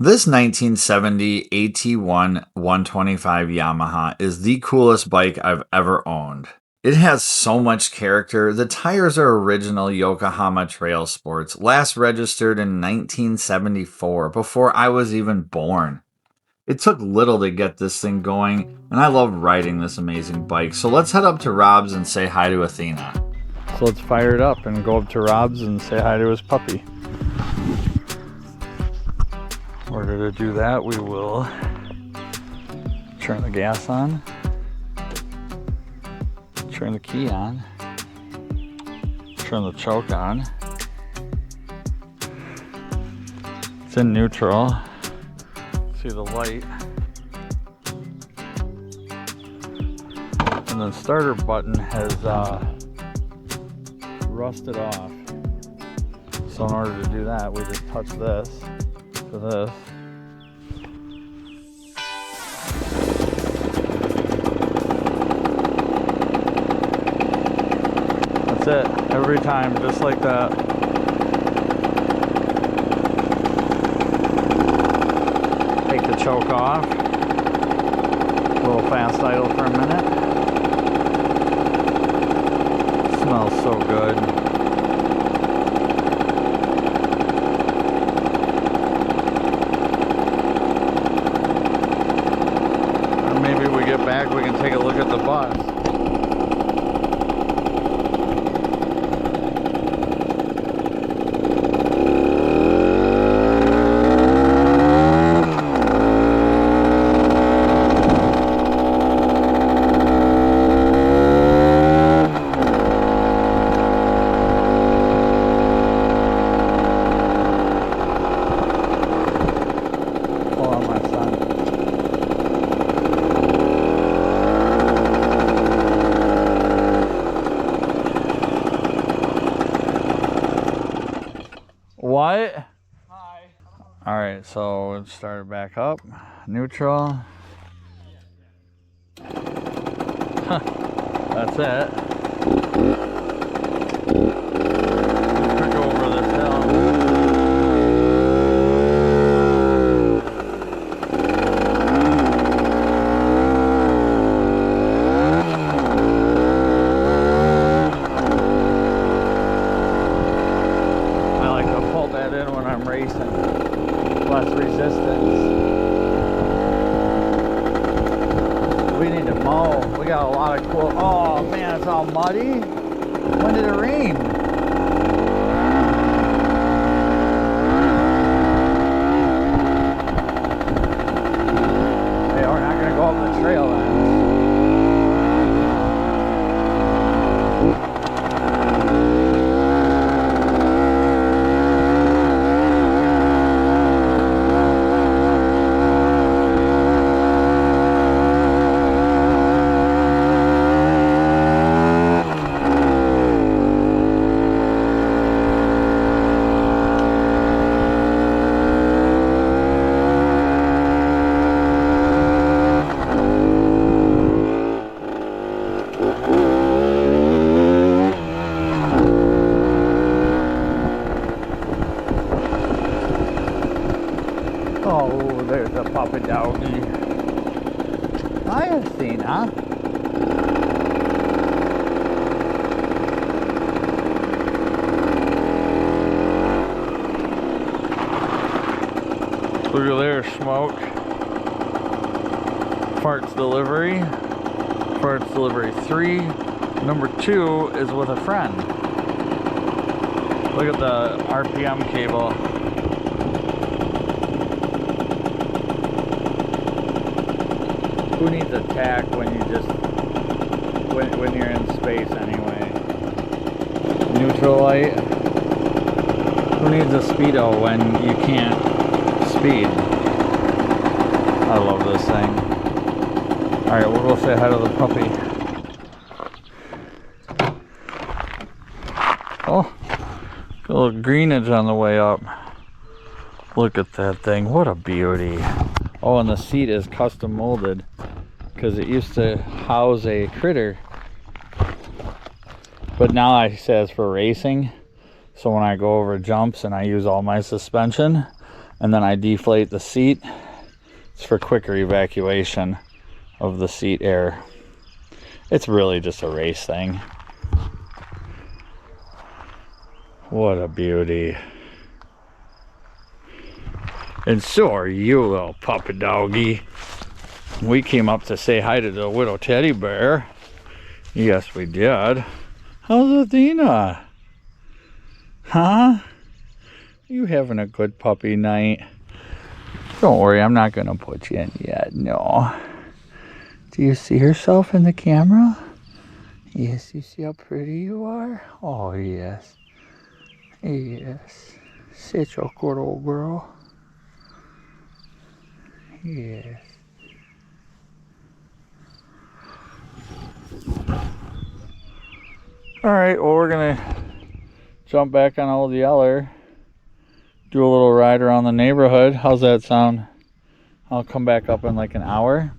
This 1970 AT1 125 Yamaha is the coolest bike I've ever owned. It has so much character. The tires are original Yokohama Trail Sports, last registered in 1974, before I was even born. It took little to get this thing going, and I love riding this amazing bike. So let's head up to Rob's and say hi to Athena. So let's fire it up and go up to Rob's and say hi to his puppy. In order to do that, we will turn the gas on, turn the key on, turn the choke on. It's in neutral. See the light. And the starter button has rusted off. So in order to do that, we just touch this to this. That's it, every time, just like that. Take the choke off. A little fast idle for a minute. Smells so good. Maybe we get back, we can take a look at the bus. Hold on, my son. What? Hi. All right, so let's start it back up. Neutral. That's it. Let's go over this hill. That in when I'm racing, less resistance. We need to mow. We got a lot of cool. Oh man, it's all muddy. When did it rain? Hey, we're not gonna go up the trail then. Oh, there's a puppy doggy. Hi, Athena. Look at there, smoke. Parts delivery. Parts delivery 3. Number 2 is with a friend. Look at the RPM cable. Who needs a tack when you just when you're in space anyway? Neutral light. Who needs a speedo when you can't speed? I love this thing. All right, we'll go say hi to the puppy. Oh, a little greenage on the way up. Look at that thing. What a beauty. Oh, and the seat is custom molded because it used to house a critter, but now it says for racing. So when I go over jumps and I use all my suspension, and then I deflate the seat. It's for quicker evacuation of the seat air. It's really just a race thing. What a beauty. And so are you, little puppy doggy. We came up to say hi to the little teddy bear. Yes, we did. How's Athena? Huh? You having a good puppy night? Don't worry, I'm not gonna put you in yet, no. Do you see yourself in the camera? Yes, you see how pretty you are? Oh, yes. Yes. Such a good old girl. Yes. Alright, well, we're gonna jump back on Old Yeller. Do a little ride around the neighborhood. How's that sound? I'll come back up in like an hour.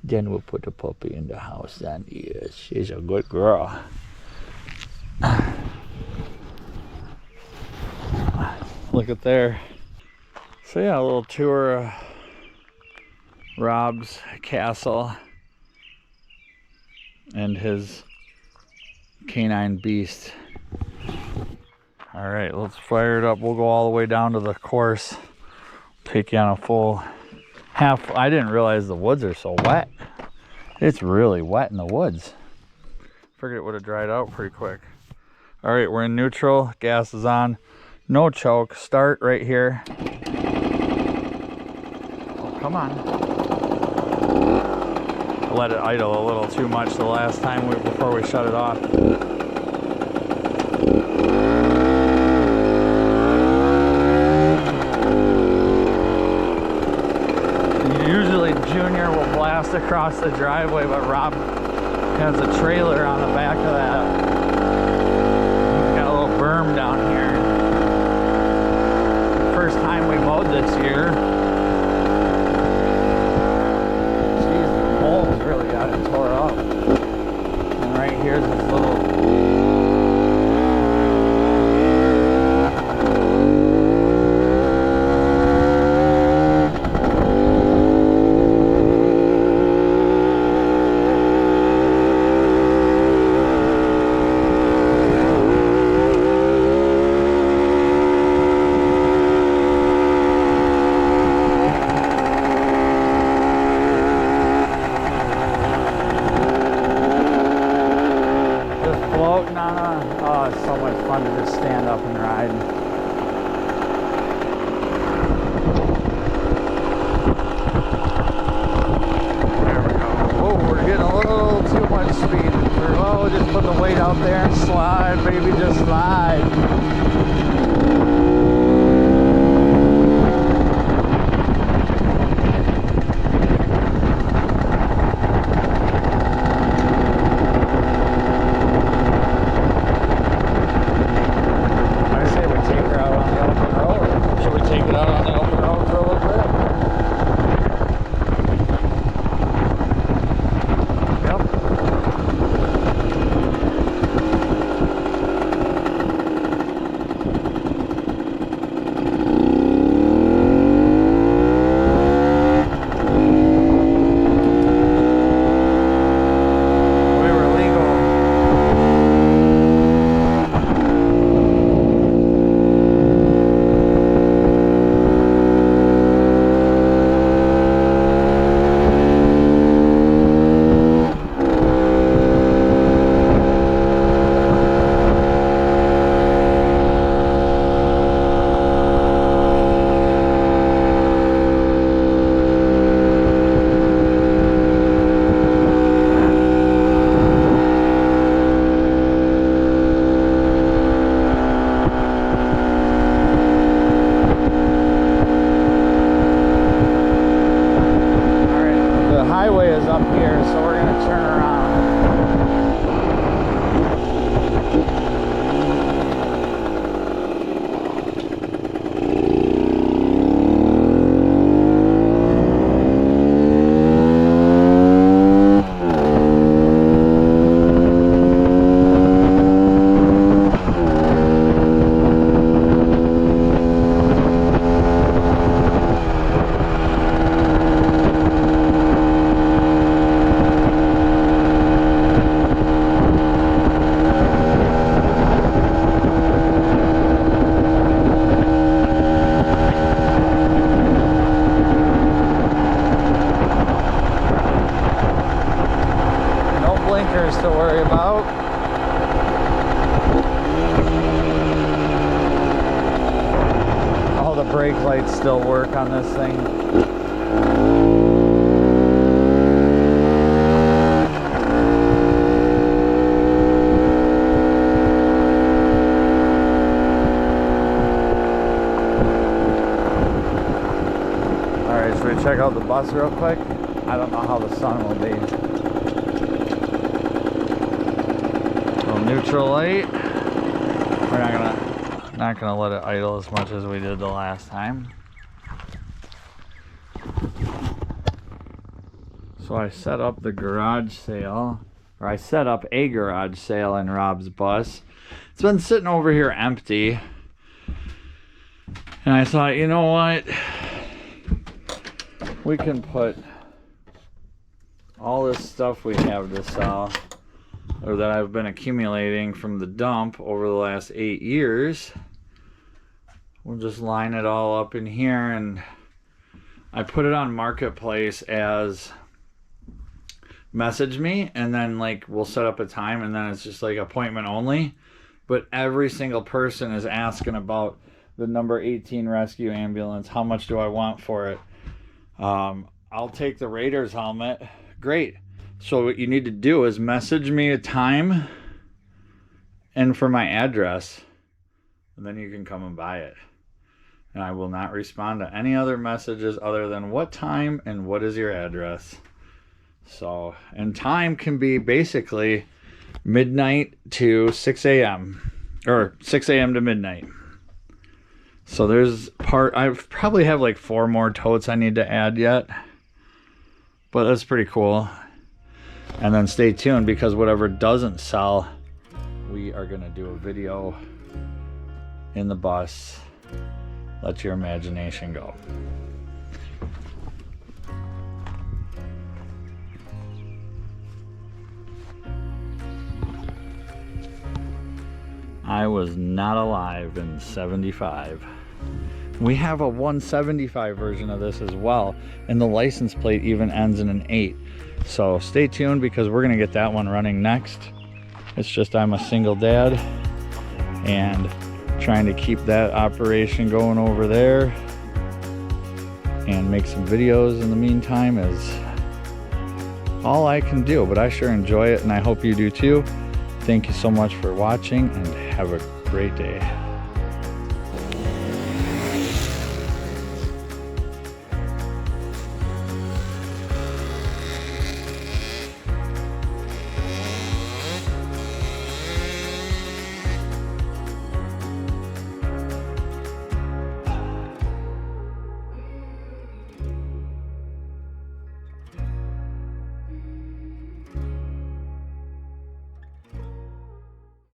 Then we'll put the puppy in the house then. Yes, she's a good girl. Look at there. So yeah, a little tour of Rob's castle and his canine beast. All right, let's fire it up. We'll go all the way down to the course. Take you on a full half. I didn't realize the woods are so wet. It's really wet in the woods. Figured it would have dried out pretty quick. All right, we're in neutral. Gas is on. No choke. Start right here. Oh, come on. I let it idle a little too much the last time before we shut it off. Usually Junior will blast across the driveway, but Rob has a trailer on the back of that. He's got a little berm down here. First time we mowed this year. Jeez, the mold's really got it tore up. And right here's this little lights still work on this thing. Alright, should we check out the bus real quick? I don't know how the sun will be. Little neutral light. We're not gonna let it idle as much as we did the last time. So I set up the garage sale, or I set up a garage sale in Rob's bus. It's been sitting over here empty. And I thought, you know what? We can put all this stuff we have to sell, or that I've been accumulating from the dump over the last 8 years. We'll just line it all up in here, and I put it on Marketplace as message me, and then like we'll set up a time, and then it's just like appointment only. But every single person is asking about the number 18 rescue ambulance. How much do I want for it? I'll take the Raiders helmet. Great. So what you need to do is message me a time and for my address, and then you can come and buy it. And I will not respond to any other messages other than what time and what is your address. So, and time can be basically midnight to 6 a.m. or 6 a.m. to midnight. So there's I probably have like 4 more totes I need to add yet, but that's pretty cool. And then stay tuned, because whatever doesn't sell, we are gonna do a video in the bus. Let your imagination go. I was not alive in 75. We have a 175 version of this as well, and the license plate even ends in an 8. So stay tuned, because we're gonna get that one running next. It's just I'm a single dad and trying to keep that operation going over there and make some videos in the meantime is all I can do, but I sure enjoy it, and I hope you do too. Thank you so much for watching, and have a great day.